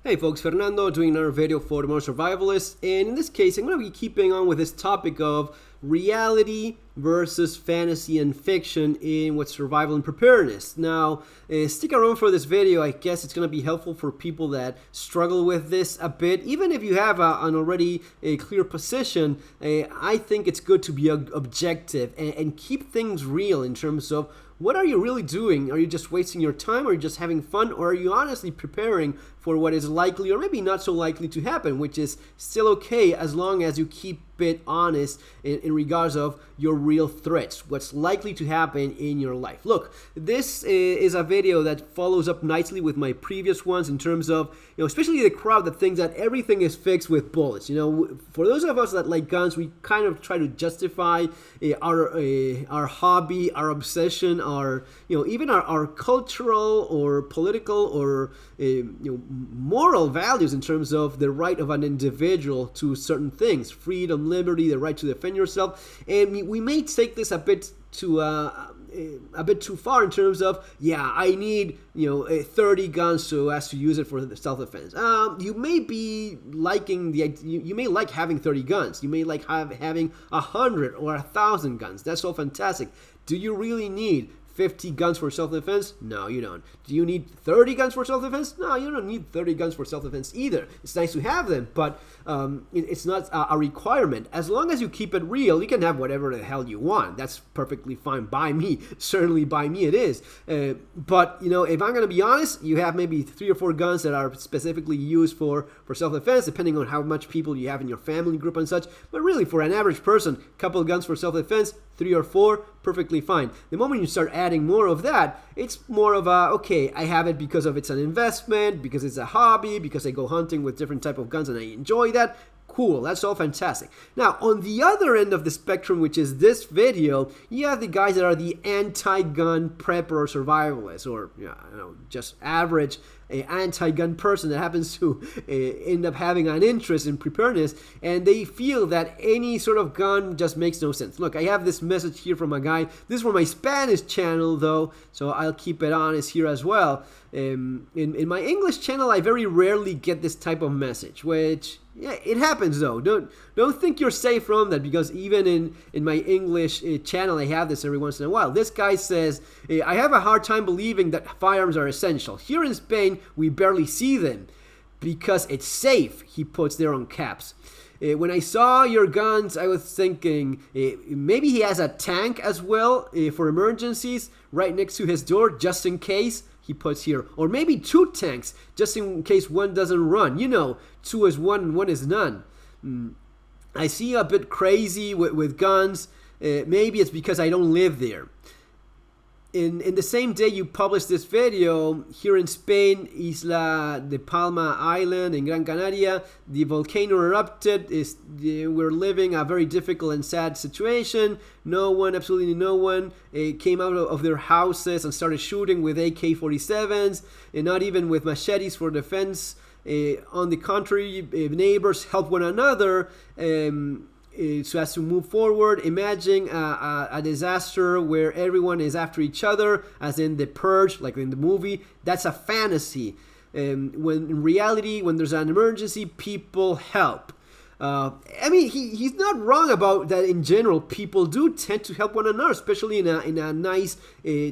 Hey folks, Fernando doing another video for the Modern Survivalist, and in this case I'm going to be keeping on with this topic of reality versus fantasy and fiction in what survival and preparedness. Now, stick around for this video. I guess it's going to be helpful for people that struggle with this a bit. Even if you have an already clear position, I think it's good to be objective and keep things real in terms of what are you really doing? Are you just wasting your time? Are you just having fun? Or are you honestly preparing for what is likely or maybe not so likely to happen, which is still okay as long as you keep it honest in regards of your real threats, what's likely to happen in your life. Look, this is a video that follows up nicely with my previous ones in terms of, especially the crowd that thinks that everything is fixed with bullets. For those of us that like guns, we kind of try to justify our hobby, our obsession, our even our cultural or political or moral values in terms of the right of an individual to certain things, freedom, liberty, the right to defend yourself. And we may take this a bit too far in terms of, I need 30 guns so as to use it for self-defense. You may be liking you may like having 30 guns. You may like having 100 or 1,000 guns. That's all fantastic. Do you really need 50 guns for self-defense? No, you don't. Do you need 30 guns for self-defense? No, you don't need 30 guns for self-defense either. It's nice to have them, but it's not a requirement. As long as you keep it real, you can have whatever the hell you want. That's perfectly fine by me. Certainly by me it is. But, if I'm going to be honest, you have maybe 3 or 4 guns that are specifically used for self-defense, depending on how much people you have in your family group and such. But really, for an average person, a couple of guns for self-defense, 3 or 4, perfectly fine. The moment you start adding more of that, it's more of a, okay, I have it because of it's an investment, because it's a hobby, because I go hunting with different type of guns and I enjoy that. Cool, that's all fantastic. Now, on the other end of the spectrum, which is this video, you have the guys that are the anti-gun prepper or survivalist, or just average anti-gun person that happens to end up having an interest in preparedness, and they feel that any sort of gun just makes no sense. Look, I have this message here from a guy. This is for my Spanish channel, though, so I'll keep it honest here as well. In my English channel, I very rarely get this type of message, which, it happens though. Don't think you're safe from that, because even in my English channel, I have this every once in a while. This guy says, I have a hard time believing that firearms are essential. Here in Spain, we barely see them because it's safe, he puts there on caps. When I saw your guns, I was thinking maybe he has a tank as well for emergencies right next to his door, just in case, he puts here. Or maybe 2 tanks, just in case one doesn't run. 2 is 1 and 1 is none. I see a bit crazy with guns. Maybe it's because I don't live there. In the same day you published this video, here in Spain, Isla de Palma Island in Gran Canaria, the volcano erupted. We're living a very difficult and sad situation. No one, absolutely no one, came out of their houses and started shooting with AK-47s, and not even with machetes for defense. On the contrary, neighbors help one another so as to move forward. Imagine a disaster where everyone is after each other, as in The Purge, like in the movie. That's a fantasy. When in reality, when there's an emergency, people help. He's not wrong about that. In general, people do tend to help one another, especially in a nice,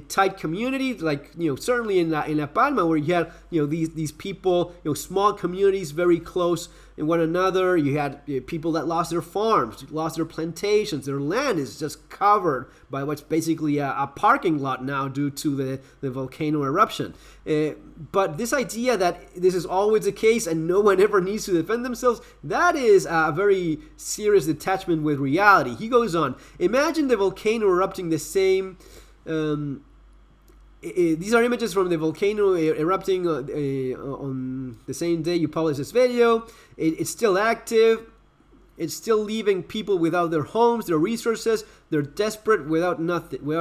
tight community, like certainly in La Palma, where you have these people, small communities, very close in one another. You had people that lost their farms, lost their plantations. Their land is just covered by what's basically a parking lot now due to the volcano eruption. But this idea that this is always the case and no one ever needs to defend themselves, that is a very serious detachment with reality. He goes on, imagine the volcano erupting the same... these are images from the volcano erupting on the same day you publish this video. It's still active. It's still leaving people without their homes, their resources. They're desperate without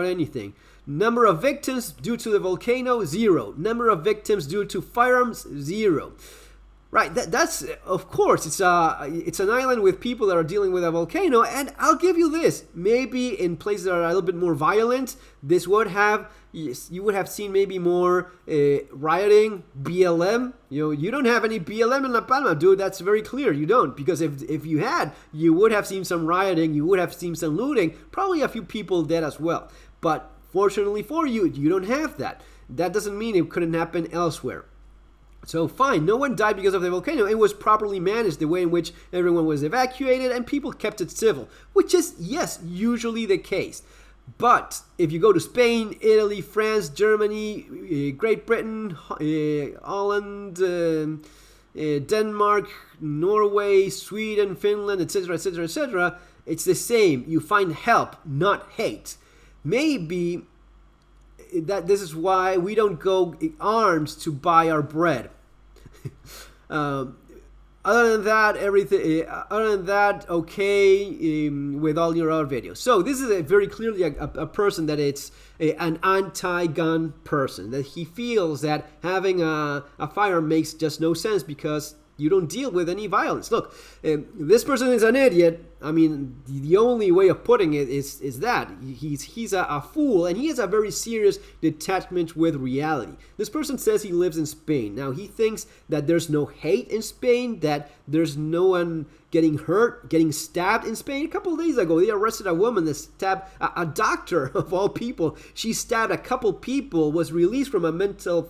anything. Number of victims due to the volcano, 0. Number of victims due to firearms, 0. Right, that's of course, it's an island with people that are dealing with a volcano, and I'll give you this, maybe in places that are a little bit more violent, this would have, yes, you would have seen maybe more rioting, BLM. You don't have any BLM in La Palma, dude. That's very clear. You don't, because if you had, you would have seen some rioting, you would have seen some looting, probably a few people dead as well. But fortunately for you, you don't have that. That doesn't mean it couldn't happen elsewhere. So fine, no one died because of the volcano. It was properly managed, the way in which everyone was evacuated and people kept it civil, which is, yes, usually the case. But if you go to Spain, Italy, France, Germany, Great Britain, Holland, Denmark, Norway, Sweden, Finland, etc., etc., etc., it's the same. You find help, not hate. Maybe that this is why we don't go arms to buy our bread. Other than that, everything. Other than that, okay, with all your other videos. So this is very clearly a person that it's an anti-gun person. That he feels that having a firearm makes just no sense because you don't deal with any violence. Look, this person is an idiot. I mean, the only way of putting it is that he's a fool, and he has a very serious detachment with reality. This person says he lives in Spain. Now, he thinks that there's no hate in Spain, that there's no one getting hurt, getting stabbed in Spain. A couple of days ago, they arrested a woman that stabbed a doctor, of all people. She stabbed a couple people, was released from a mental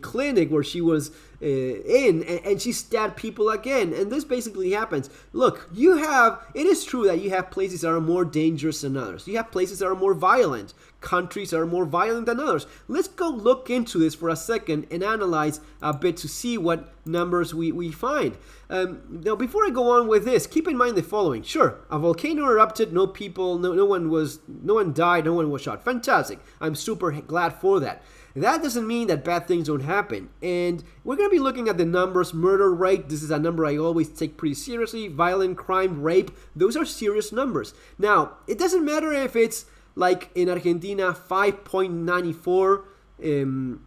clinic where she was in, and she stabbed people again. And this basically happens. Look, it is true that you have places that are more dangerous than others. You have places that are more violent. Countries that are more violent than others. Let's go look into this for a second and analyze a bit to see what numbers we find. Now, before I go on with this, keep in mind the following. Sure, a volcano erupted, no one died, no one was shot. Fantastic. I'm super glad for that. That doesn't mean that bad things don't happen. And we're going to be looking at the numbers. Murder rate, this is a number I always take pretty seriously. Violent crime, rape, those are serious numbers. Now, it doesn't matter if it's like in Argentina, 5.94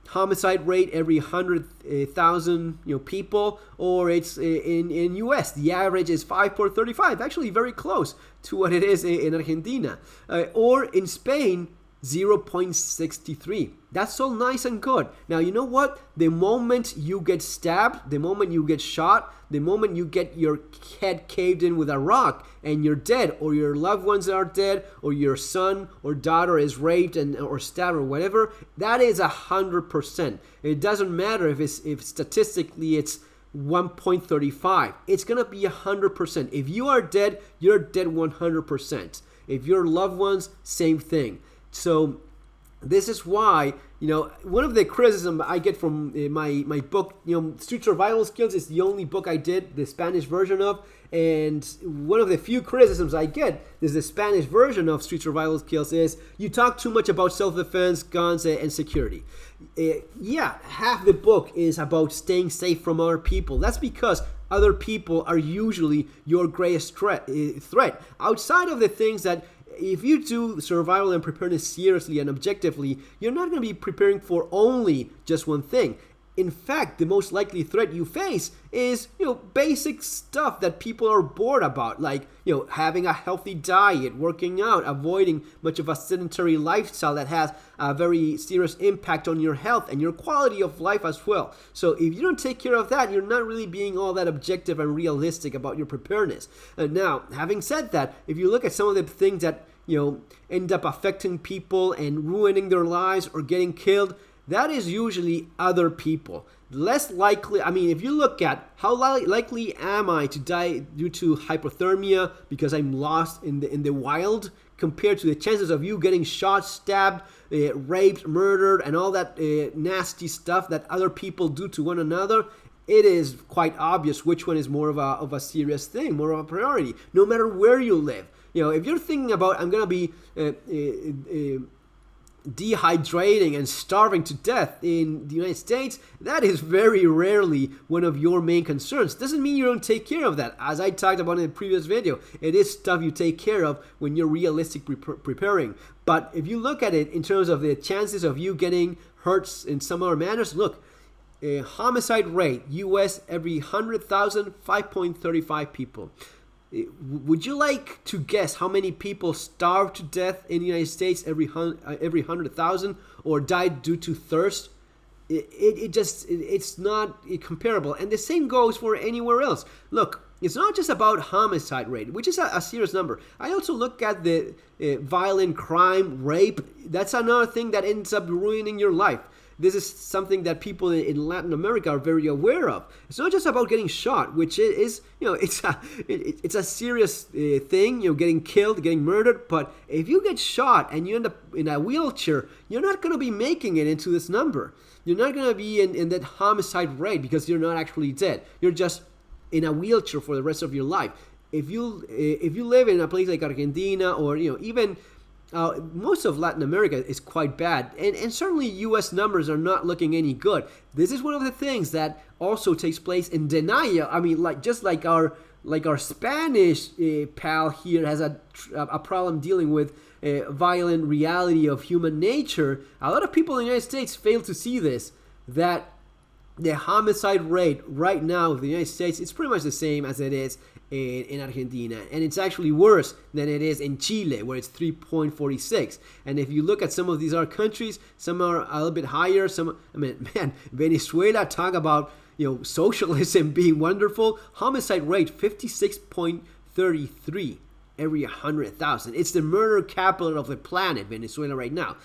homicide rate every 100,000 people, or it's in US, the average is 5.35, actually very close to what it is in Argentina, or in Spain, 0.63. That's all nice and good. Now, you know what? The moment you get stabbed, the moment you get shot, the moment you get your head caved in with a rock and you're dead, or your loved ones are dead, or your son or daughter is raped or stabbed or whatever, that is 100%. It doesn't matter if statistically it's 1.35. It's gonna be 100%. If you are dead, you're dead 100%. If your loved ones, same thing. So this is why, one of the criticism I get from my book, Street Survival Skills is the only book I did the Spanish version of, and one of the few criticisms I get is the Spanish version of Street Survival Skills is you talk too much about self-defense, guns, and security. Yeah, half the book is about staying safe from other people. That's because other people are usually your greatest threat. Outside of the things that if you do survival and preparedness seriously and objectively, you're not going to be preparing for only just one thing. In fact, the most likely threat you face is, basic stuff that people are bored about, like, having a healthy diet, working out, avoiding much of a sedentary lifestyle that has a very serious impact on your health and your quality of life as well. So if you don't take care of that, you're not really being all that objective and realistic about your preparedness. Now, having said that, if you look at some of the things that, end up affecting people and ruining their lives or getting killed, that is usually other people. Less likely, if you look at how likely am I to die due to hypothermia because I'm lost in the wild, compared to the chances of you getting shot, stabbed, raped, murdered, and all that nasty stuff that other people do to one another, it is quite obvious which one is more of a serious thing, more of a priority, no matter where you live. If you're thinking about, I'm going to be dehydrating and starving to death in the United States, that is very rarely one of your main concerns. Doesn't mean you don't take care of that. As I talked about in the previous video, it is stuff you take care of when you're realistic preparing. But if you look at it in terms of the chances of you getting hurt in some other manners, look, homicide rate, US every 100,000, 5.35 people. Would you like to guess how many people starve to death in the United States every 100,000 or died due to thirst? It's not comparable. And the same goes for anywhere else. Look, it's not just about homicide rate, which is a serious number. I also look at the violent crime, rape. That's another thing that ends up ruining your life. This is something that people in Latin America are very aware of. It's not just about getting shot, which is, it's a serious thing, getting killed, getting murdered. But if you get shot and you end up in a wheelchair, you're not going to be making it into this number. You're not going to be in that homicide rate because you're not actually dead. You're just in a wheelchair for the rest of your life. If you live in a place like Argentina or even most of Latin America is quite bad, and certainly U.S. numbers are not looking any good. This is one of the things that also takes place in denial. I mean, like our Spanish pal here has a problem dealing with violent reality of human nature. A lot of people in the United States fail to see this, that the homicide rate right now in the United States is pretty much the same as it is in Argentina, and it's actually worse than it is in Chile, where it's 3.46. And if you look at some of these other countries, some are a little bit higher. Venezuela, talk about socialism being wonderful. Homicide rate 56.33 every 100,000. It's the murder capital of the planet, Venezuela, right now.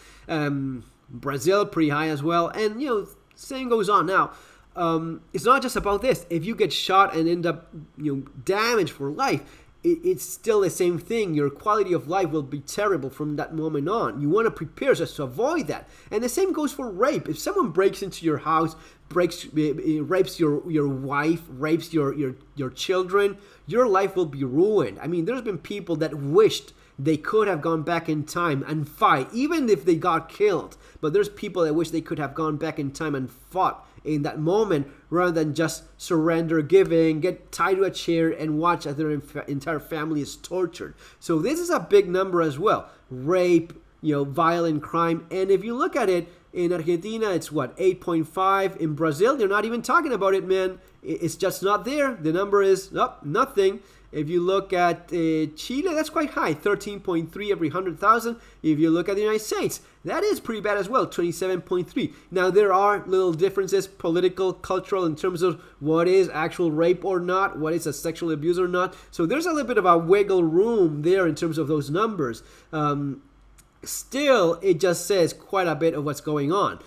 Brazil pretty high as well, and same goes on. Now, it's not just about this. If you get shot and end up, damaged for life, it's still the same thing. Your quality of life will be terrible from that moment on. You want to prepare just to avoid that. And the same goes for rape. If someone breaks into your house, rapes your wife, rapes your children, your life will be ruined. I mean, there's been people that wished they could have gone back in time and fight, even if they got killed. But there's people that wish they could have gone back in time and fought in that moment rather than just surrender, get tied to a chair and watch as their entire family is tortured. So this is a big number as well. Rape, violent crime. And if you look at it, in Argentina, it's 8.5. In Brazil, they're not even talking about it, man. It's just not there. The number is nothing. If you look at Chile, that's quite high, 13.3 every 100,000. If you look at the United States, that is pretty bad as well, 27.3. Now, there are little differences, political, cultural, in terms of what is actual rape or not, what is a sexual abuse or not. So there's a little bit of a wiggle room there in terms of those numbers. Still, it just says quite a bit of what's going on.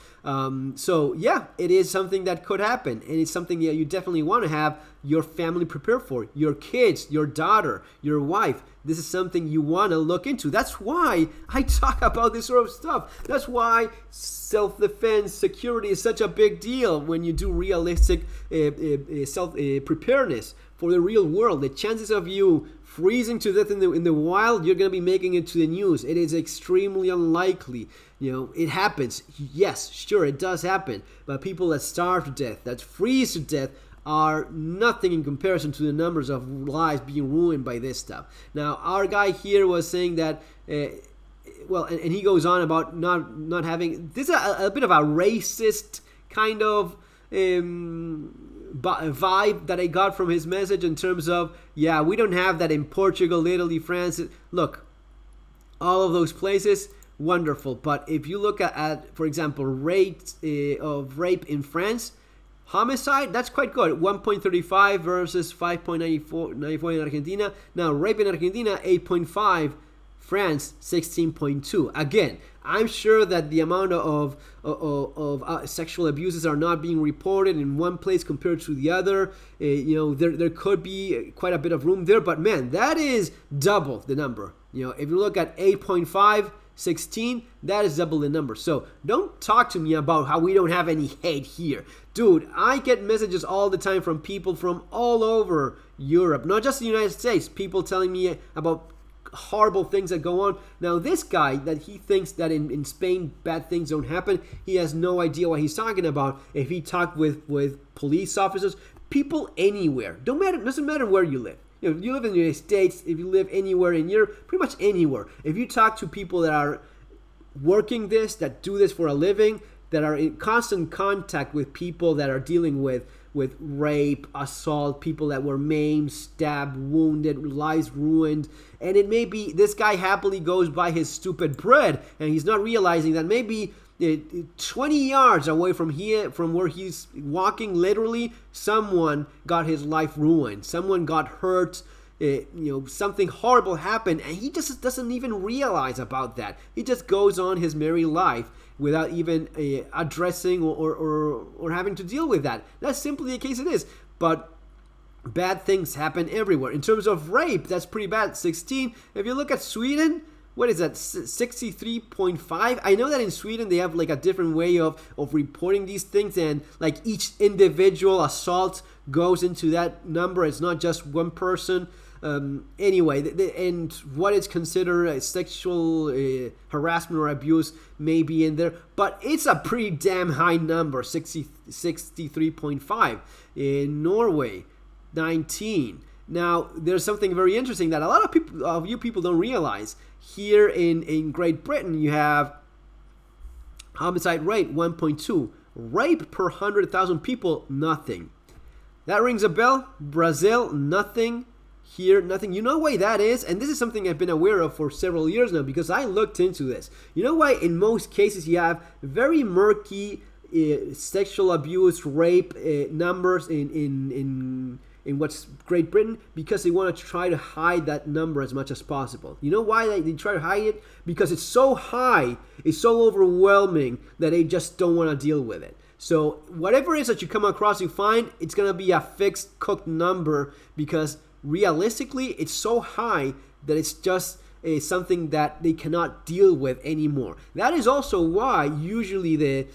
So yeah, it is something that could happen, and it's something that you definitely want to have your family prepared for. Your kids, your daughter, your wife. This is something you want to look into. That's why I talk about this sort of stuff. That's why self-defense, security is such a big deal when you do realistic self-preparedness for the real world. The chances of you freezing to death in the wild, you're going to be making it to the news. It is extremely unlikely. It happens. Yes, sure, it does happen. But people that starve to death, that freeze to death, are nothing in comparison to the numbers of lives being ruined by this stuff. Now, our guy here was saying that, and he goes on about not having, this is a bit of a racist kind of vibe that I got from his message in terms of, yeah, we don't have that in Portugal, Italy, France. Look, all of those places, wonderful. But if you look at for example, rates of rape in France, homicide, that's quite good. 1.35 versus 5.94 in Argentina. Now, rape in Argentina, 8.5. France, 16.2. Again, I'm sure that the amount of sexual abuses are not being reported in one place compared to the other. There could be quite a bit of room there, but man, that is double the number. If you look at 8.5, 16, that is double the number. So don't talk to me about how we don't have any hate here. Dude, I get messages all the time from people from all over Europe, not just the United States, people telling me about horrible things that go on. Now, this guy that he thinks that in Spain bad things don't happen, he has no idea what he's talking about. If he talked with police officers, people anywhere, doesn't matter where you live. If you live in the United States, if you live anywhere in Europe, pretty much anywhere. If you talk to people that are working this, that do this for a living, that are in constant contact with people that are dealing with with rape, assault, people that were maimed, stabbed, wounded, lives ruined. And it may be this guy happily goes by his stupid bread, and he's not realizing that maybe 20 yards away from here, from where he's walking, literally, someone got his life ruined. Someone got hurt. Something horrible happened, and he just doesn't even realize about that. He just goes on his merry life without even addressing or having to deal with that. That's simply the case it is. But bad things happen everywhere. In terms of rape, that's pretty bad. 16. If you look at Sweden, what is that, 63.5? I know that in Sweden they have like a different way of reporting these things, and like each individual assault goes into that number. It's not just one person. Anyway, and what is considered sexual harassment or abuse may be in there, but it's a pretty damn high number, 63.5. In Norway, 19. Now, there's something very interesting that a lot of you people don't realize. Here in Great Britain, you have homicide rate 1.2. Rape per 100,000 people, nothing. That rings a bell. Brazil, nothing. Here, nothing. You know why that is? And this is something I've been aware of for several years now because I looked into this. You know why in most cases you have very murky sexual abuse, rape numbers in what's Great Britain? Because they want to try to hide that number as much as possible. You know why they try to hide it? Because it's so high, it's so overwhelming that they just don't want to deal with it. So whatever it is that you come across, you find, it's going to be a fixed cooked number because realistically, it's so high that it's just something that they cannot deal with anymore. That is also why usually the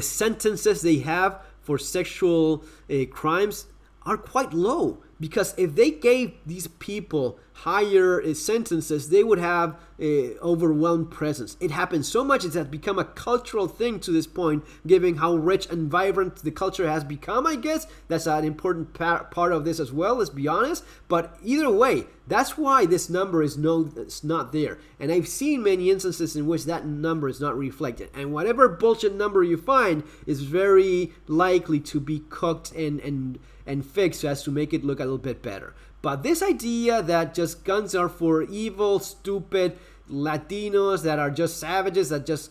sentences they have for sexual crimes are quite low, because if they gave these people higher sentences, they would have overwhelmed presence. It happens so much, it has become a cultural thing to this point, given how rich and vibrant the culture has become, I guess. That's an important part of this as well, let's be honest. But either way, that's why this number is it's not there. And I've seen many instances in which that number is not reflected. And whatever bullshit number you find is very likely to be cooked and fixed so as to make it look a little bit better. But this idea that just guns are for evil, stupid Latinos that are just savages that just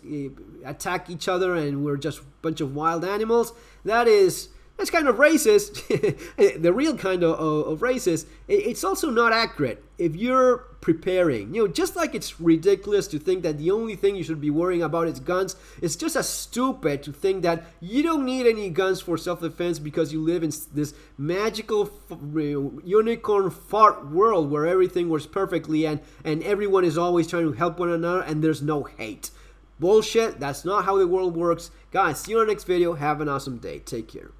attack each other and we're just a bunch of wild animals, that's kind of racist. The real kind of racist. It's also not accurate. If you're preparing, just like it's ridiculous to think that the only thing you should be worrying about is guns, it's just as stupid to think that you don't need any guns for self-defense because you live in this magical unicorn fart world where everything works perfectly and everyone is always trying to help one another and there's no hate. Bullshit. That's not how the world works. Guys, see you on the next video. Have an awesome day. Take care.